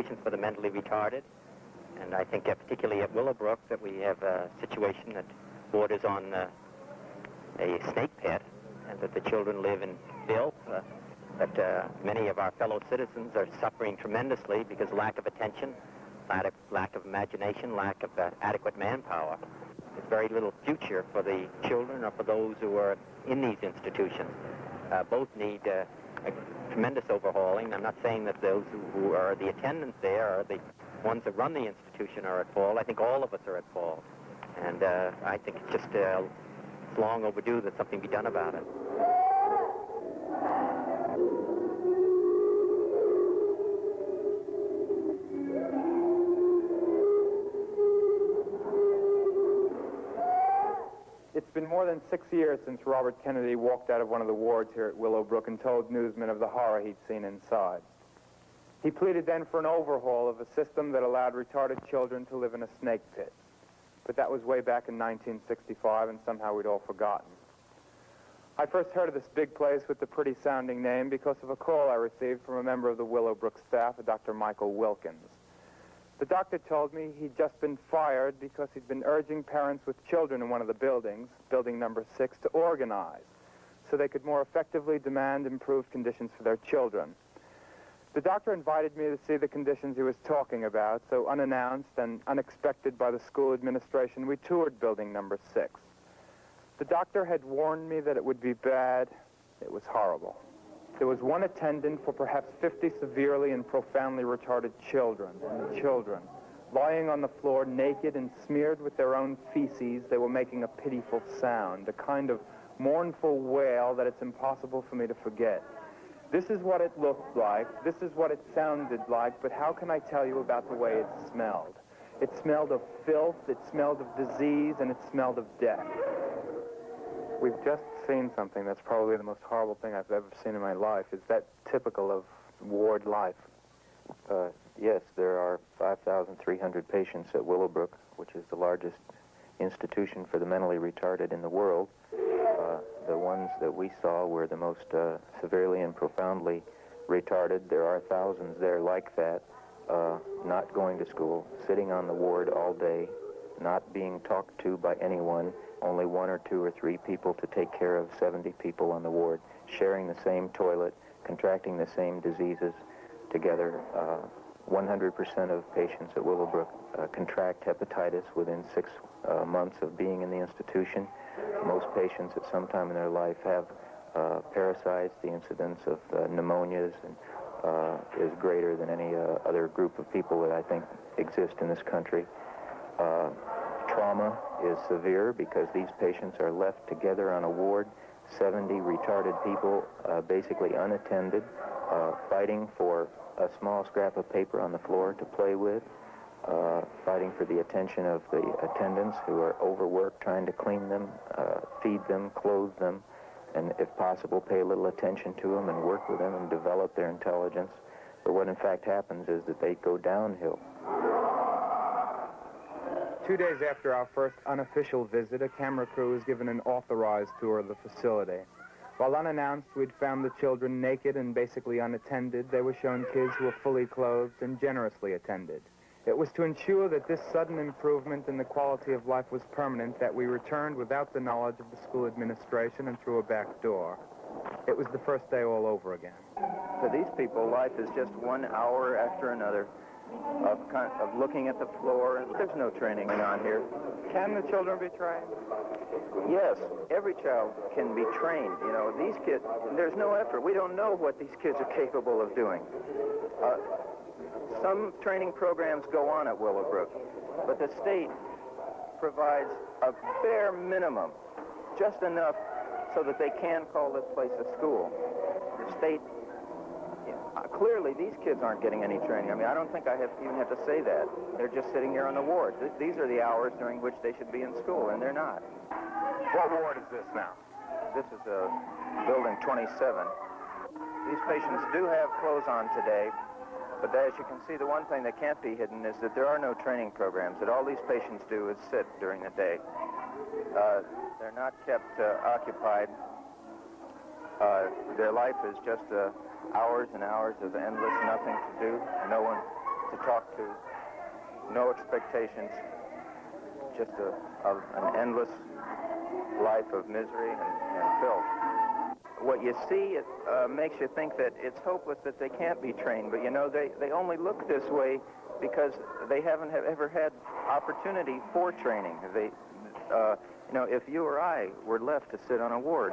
institutions for the mentally retarded. And I think particularly at Willowbrook that we have a situation that borders on a snake pit, and that the children live in filth, that many of our fellow citizens are suffering tremendously because of lack of attention, lack of imagination, lack of adequate manpower. There's very little future for the children or for those who are in these institutions. Both need a tremendous overhauling. I'm not saying that those who are the attendants there or the ones that run the institution are at fault. I think all of us are at fault. And I think it's just it's long overdue that something be done about it. It's been more than 6 years since Robert Kennedy walked out of one of the wards here at Willowbrook and told newsmen of the horror he'd seen inside. He pleaded then for an overhaul of a system that allowed retarded children to live in a snake pit. But that was way back in 1965, and somehow we'd all forgotten. I first heard of this big place with the pretty-sounding name because of a call I received from a member of the Willowbrook staff, a Dr. Michael Wilkins. The doctor told me he'd just been fired because he'd been urging parents with children in one of the buildings, building number 6, to organize so they could more effectively demand improved conditions for their children. The doctor invited me to see the conditions he was talking about, so unannounced and unexpected by the school administration, we toured building number 6. The doctor had warned me that it would be bad. It was horrible. There was one attendant for perhaps 50 severely and profoundly retarded children, lying on the floor naked and smeared with their own feces. They were making a pitiful sound, a kind of mournful wail that it's impossible for me to forget. This is what it looked like, this is what it sounded like, but how can I tell you about the way it smelled? It smelled of filth, it smelled of disease, and it smelled of death. We've just seen something that's probably the most horrible thing I've ever seen in my life. Is that typical of ward life? Yes, there are 5,300 patients at Willowbrook, which is the largest institution for the mentally retarded in the world. The ones that we saw were the most severely and profoundly retarded. There are thousands there like that, not going to school, sitting on the ward all day, not being talked to by anyone, only 1 or 2 or 3 people to take care of 70 people on the ward, sharing the same toilet, contracting the same diseases together. 100% of patients at Willowbrook contract hepatitis within 6 months of being in the institution. Most patients at some time in their life have parasites. The incidence of pneumonias is greater than any other group of people that I think exist in this country. Trauma is severe because these patients are left together on a ward, 70 retarded people, basically unattended, fighting for a small scrap of paper on the floor to play with, fighting for the attention of the attendants who are overworked, trying to clean them, feed them, clothe them, and if possible pay a little attention to them and work with them and develop their intelligence. But what in fact happens is that they go downhill. 2 days after our first unofficial visit, a camera crew was given an authorized tour of the facility. While unannounced, we'd found the children naked and basically unattended. They were shown kids who were fully clothed and generously attended. It was to ensure that this sudden improvement in the quality of life was permanent that we returned without the knowledge of the school administration and through a back door. It was the first day all over again. For these people, life is just 1 hour after another of looking at the floor. There's no training going on here. Can the children be trained? Yes, every child can be trained. You know, these kids, there's no effort. We don't know what these kids are capable of doing. Some training programs go on at Willowbrook, but the state provides a bare minimum, just enough so that they can call this place a school. The state, clearly these kids aren't getting any training. I mean, I don't think I even have to say that. They're just sitting here on the ward. These are the hours during which they should be in school, and they're not. What ward is this now? This is building 27. These patients do have clothes on today, but as you can see, the one thing that can't be hidden is that there are no training programs, that all these patients do is sit during the day. They're not kept occupied. Their life is just hours and hours of endless nothing to do. No one to talk to, no expectations, just an endless life of misery and filth. What you see, it makes you think that it's hopeless that they can't be trained, but you know, they only look this way because they haven't ever had opportunity for training. You know, if you or I were left to sit on a ward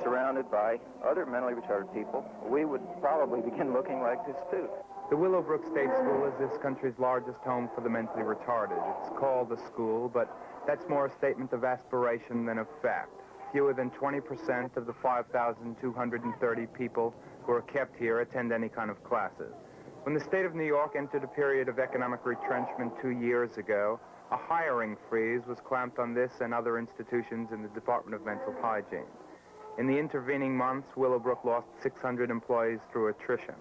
surrounded by other mentally retarded people, we would probably begin looking like this too. The Willowbrook State School is this country's largest home for the mentally retarded. It's called a school, but that's more a statement of aspiration than of fact. Fewer than 20% of the 5,230 people who are kept here attend any kind of classes. When the state of New York entered a period of economic retrenchment 2 years ago, a hiring freeze was clamped on this and other institutions in the Department of Mental Hygiene. In the intervening months, Willowbrook lost 600 employees through attrition.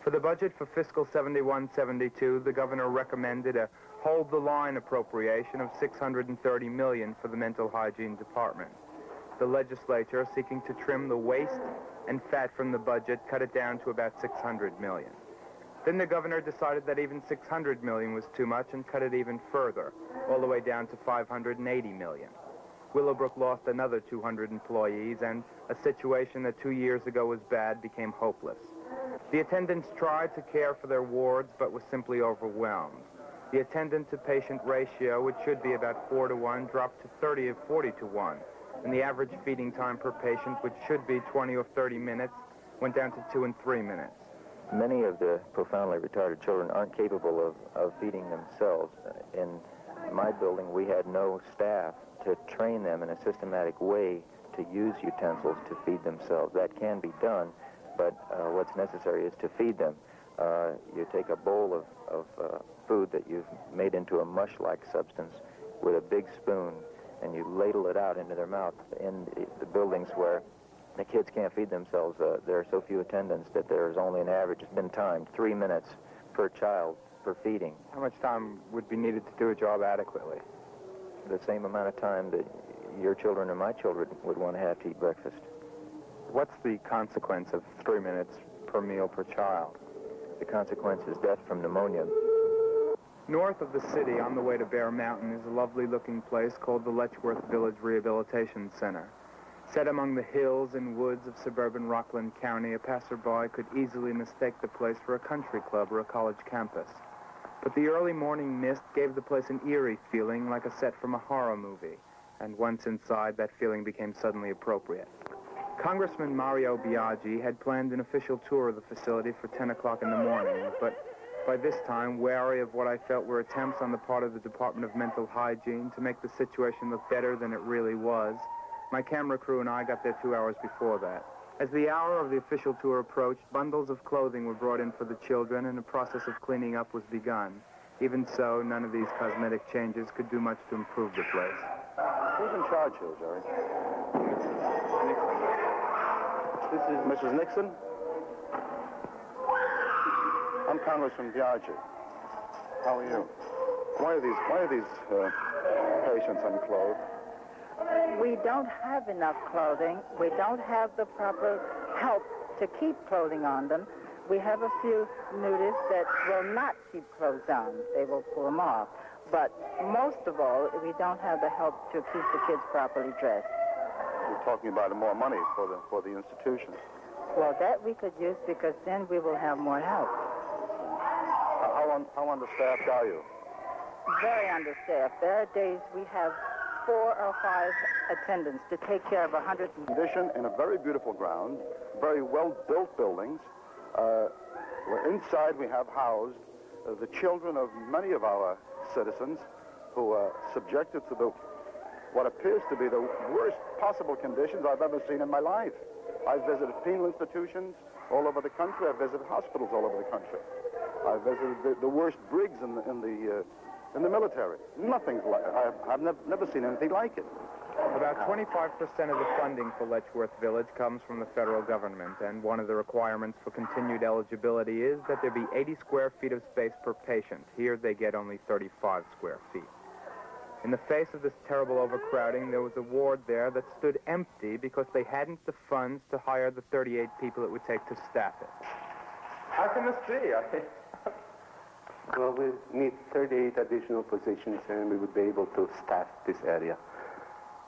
For the budget for fiscal 71-72, the governor recommended a hold-the-line appropriation of $630 million for the mental hygiene department. The legislature, seeking to trim the waste and fat from the budget, cut it down to about $600 million. Then the governor decided that even $600 million was too much and cut it even further, all the way down to $580 million. Willowbrook lost another 200 employees, and a situation that 2 years ago was bad became hopeless. The attendants tried to care for their wards, but was simply overwhelmed. The attendant-to-patient ratio, which should be about 4 to 1, dropped to 30 or 40 to 1. And the average feeding time per patient, which should be 20 or 30 minutes, went down to 2 and 3 minutes. Many of the profoundly retarded children aren't capable of feeding themselves. In my building, we had no staff to train them in a systematic way to use utensils to feed themselves. That can be done, but what's necessary is to feed them. You take a bowl of food that you've made into a mush-like substance with a big spoon, and you ladle it out into their mouth. In the buildings where the kids can't feed themselves, there are so few attendants that there's only an average, it's been timed, 3 minutes per child per feeding. How much time would be needed to do a job adequately? The same amount of time that your children or my children would want to have to eat breakfast. What's the consequence of 3 minutes per meal per child? The consequence is death from pneumonia. North of the city, on the way to Bear Mountain, is a lovely-looking place called the Letchworth Village Rehabilitation Center. Set among the hills and woods of suburban Rockland County, a passerby could easily mistake the place for a country club or a college campus. But the early morning mist gave the place an eerie feeling, like a set from a horror movie. And once inside, that feeling became suddenly appropriate. Congressman Mario Biaggi had planned an official tour of the facility for 10 o'clock in the morning, but by this time, wary of what I felt were attempts on the part of the Department of Mental Hygiene to make the situation look better than it really was, my camera crew and I got there 2 hours before that. As the hour of the official tour approached, bundles of clothing were brought in for the children, and a process of cleaning up was begun. Even so, none of these cosmetic changes could do much to improve the place. Who's in charge here, Jerry? This is Mrs. Nixon. I'm Congressman Biaggi. How are you? Why are these patients unclothed? We don't have enough clothing. We don't have the proper help to keep clothing on them. We have a few nudists that will not keep clothes on. They will pull them off. But most of all, we don't have the help to keep the kids properly dressed. You're talking about more money for the institution. Well, that we could use, because then we will have more help. How understaffed are you? Very understaffed. There are days we have 4 or 5 attendants to take care of 100. Condition in a very beautiful ground, very well-built buildings. Inside we have housed the children of many of our citizens who are subjected to what appears to be the worst possible conditions I've ever seen in my life. I've visited penal institutions all over the country. I've visited hospitals all over the country. I've visited the worst brigs in the military. Nothing's like it. I've never seen anything like it. About 25% of the funding for Letchworth Village comes from the federal government, and one of the requirements for continued eligibility is that there be 80 square feet of space per patient. Here they get only 35 square feet. In the face of this terrible overcrowding, there was a ward there that stood empty because they hadn't the funds to hire the 38 people it would take to staff it. How can this be? Well, we need 38 additional positions, and we would be able to staff this area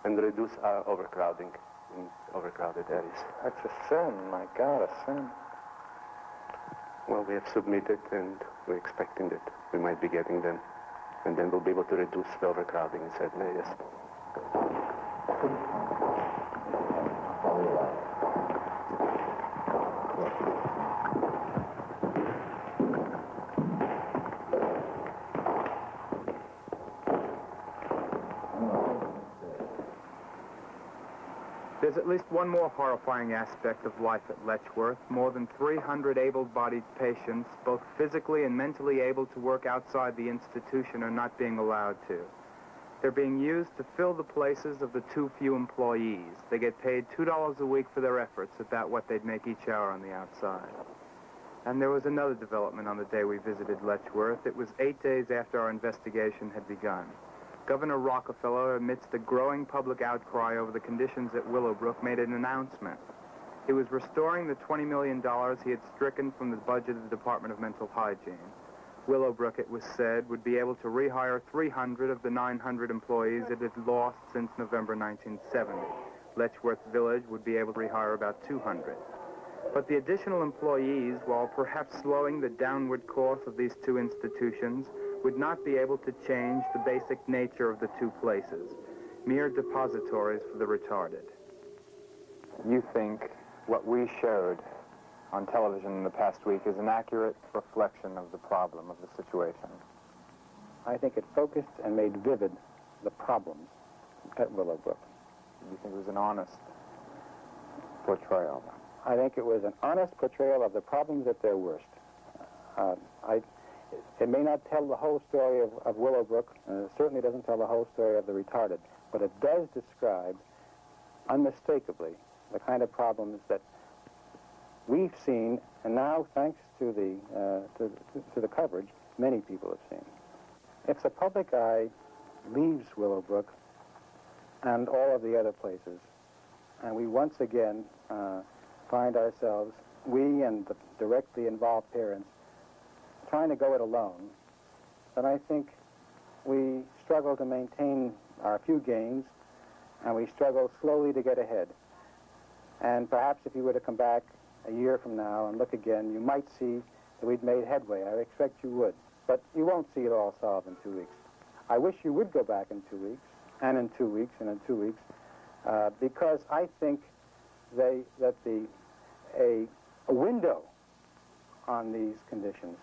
and reduce our overcrowding in overcrowded areas. That's a sin, my God, a sin. Well, we have submitted, and we're expecting that we might be getting them, and then we'll be able to reduce the overcrowding in certain areas. There's at least one more horrifying aspect of life at Letchworth. More than 300 able-bodied patients, both physically and mentally able to work outside the institution, are not being allowed to. They're being used to fill the places of the too few employees. They get paid $2 a week for their efforts, about what they'd make each hour on the outside. And there was another development on the day we visited Letchworth. It was 8 days after our investigation had begun. Governor Rockefeller, amidst the growing public outcry over the conditions at Willowbrook, made an announcement. He was restoring the $20 million he had stricken from the budget of the Department of Mental Hygiene. Willowbrook, it was said, would be able to rehire 300 of the 900 employees it had lost since November 1970. Letchworth Village would be able to rehire about 200. But the additional employees, while perhaps slowing the downward course of these two institutions, would not be able to change the basic nature of the two places, mere depositories for the retarded. You think what we showed on television in the past week is an accurate reflection of the problem, of the situation? I think it focused and made vivid the problems at Willowbrook. You think it was an honest portrayal? I think it was an honest portrayal of the problems at their worst. It may not tell the whole story of Willowbrook, and it certainly doesn't tell the whole story of the retarded, but it does describe unmistakably the kind of problems that we've seen, and now, thanks to the coverage, many people have seen. If the public eye leaves Willowbrook and all of the other places, and we once again find ourselves, we and the directly involved parents, trying to go it alone, then I think we struggle to maintain our few gains, and we struggle slowly to get ahead. And perhaps if you were to come back a year from now and look again, you might see that we'd made headway. I expect you would. But you won't see it all solved in 2 weeks. I wish you would go back in 2 weeks, and in 2 weeks, and in 2 weeks, because I think that a window on these conditions,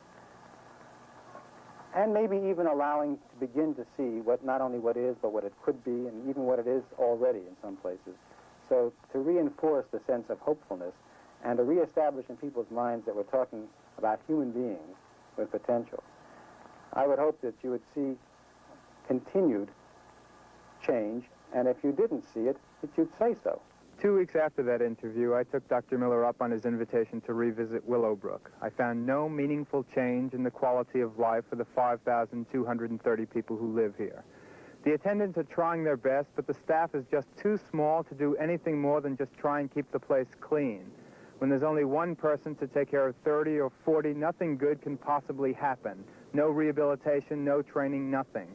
and maybe even allowing to begin to see what not only what is, but what it could be, and even what it is already in some places. So to reinforce the sense of hopefulness and to reestablish in people's minds that we're talking about human beings with potential, I would hope that you would see continued change, and if you didn't see it, that you'd say so. 2 weeks after that interview, I took Dr. Miller up on his invitation to revisit Willowbrook. I found no meaningful change in the quality of life for the 5,230 people who live here. The attendants are trying their best, but the staff is just too small to do anything more than just try and keep the place clean. When there's only one person to take care of 30 or 40, nothing good can possibly happen. No rehabilitation, no training, nothing.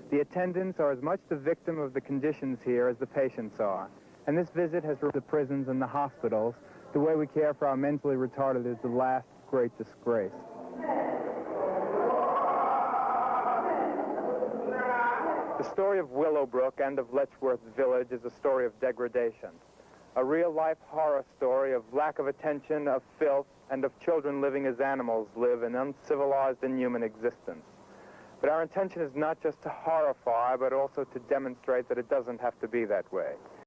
The attendants are as much the victim of the conditions here as the patients are. And this visit has revealed the prisons and the hospitals. The way we care for our mentally retarded is the last great disgrace. The story of Willowbrook and of Letchworth Village is a story of degradation. A real-life horror story of lack of attention, of filth, and of children living as animals live in uncivilized, inhuman existence. But our intention is not just to horrify, but also to demonstrate that it doesn't have to be that way.